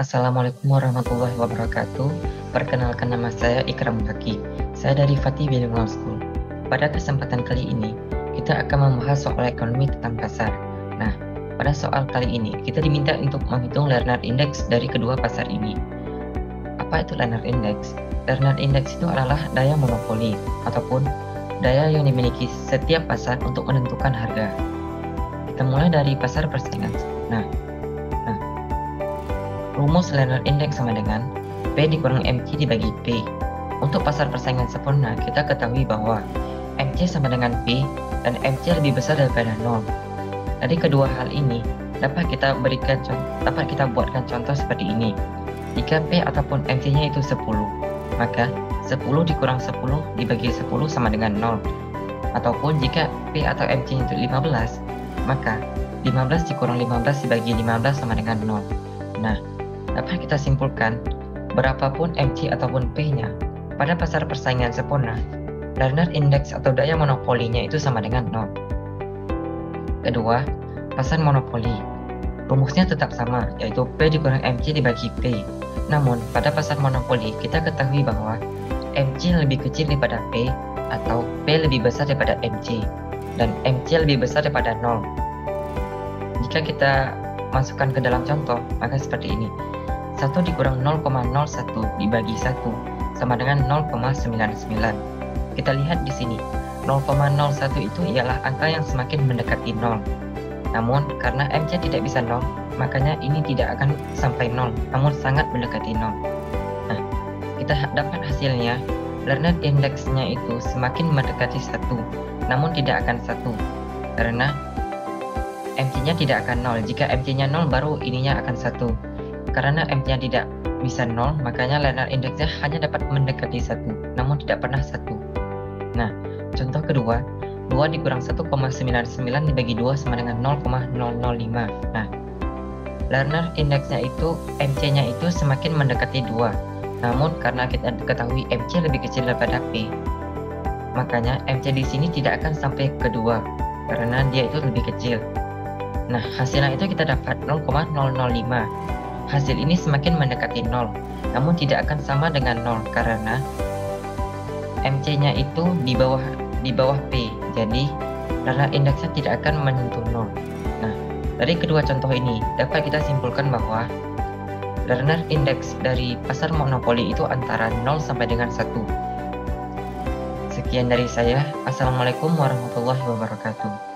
Assalamualaikum warahmatullahi wabarakatuh. Perkenalkan, nama saya Ikram Baki. Saya dari Fatih Bilingual School. Pada kesempatan kali ini, kita akan membahas soal ekonomi tentang pasar. Nah, pada soal kali ini, kita diminta untuk menghitung Lerner Index dari kedua pasar ini. Apa itu Lerner Index? Lerner Index itu adalah daya monopoli ataupun daya yang dimiliki setiap pasar untuk menentukan harga. Kita mulai dari pasar persaingan. Rumus Lerner Index sama dengan P dikurang MC dibagi P. Untuk pasar persaingan sempurna, kita ketahui bahwa MC sama dengan P dan MC lebih besar daripada 0. Dari kedua hal ini, dapat kita buatkan contoh seperti ini. Jika P ataupun MC-nya itu 10, maka 10 dikurang 10 dibagi 10 sama dengan 0. Ataupun jika P atau MC-nya itu 15, maka 15 dikurang 15 dibagi 15 sama dengan 0. Nah, dapat kita simpulkan, berapapun MC ataupun P-nya, pada pasar persaingan sempurna, Lerner Index atau daya monopolinya itu sama dengan 0. Kedua, pasar monopoli. Rumusnya tetap sama, yaitu P dikurang MC dibagi P. Namun, pada pasar monopoli, kita ketahui bahwa MC lebih kecil daripada P, atau P lebih besar daripada MC, dan MC lebih besar daripada 0. Jika kita masukkan ke dalam contoh, maka seperti ini. 1 dikurang 0,01 dibagi 1 sama dengan 0,99. Kita lihat di sini, 0,01 itu ialah angka yang semakin mendekati 0. Namun, karena MC tidak bisa 0, makanya ini tidak akan sampai 0, namun sangat mendekati 0. Nah, kita dapat hasilnya, Lerner Index-nya itu semakin mendekati 1, namun tidak akan 1. Karena MC-nya tidak akan 0. Jika MC-nya 0, baru ininya akan 1. Karena MC-nya tidak bisa 0, makanya Lerner Index-nya hanya dapat mendekati 1, namun tidak pernah 1. Nah, contoh kedua, 2 dikurang 1,99 dibagi 2 sama dengan 0,005. Nah, Lerner Index-nya itu, MC-nya itu semakin mendekati 2. Namun, karena kita ketahui MC lebih kecil daripada P, makanya MC di sini tidak akan sampai ke 2, karena dia itu lebih kecil. Nah, hasilnya itu kita dapat 0,005. Hasil ini semakin mendekati 0, namun tidak akan sama dengan 0 karena MC-nya itu di bawah P. Jadi, Lerner Index-nya tidak akan menyentuh 0. Nah, dari kedua contoh ini dapat kita simpulkan bahwa Lerner Index dari pasar monopoli itu antara 0 sampai dengan 1. Sekian dari saya. Assalamualaikum warahmatullahi wabarakatuh.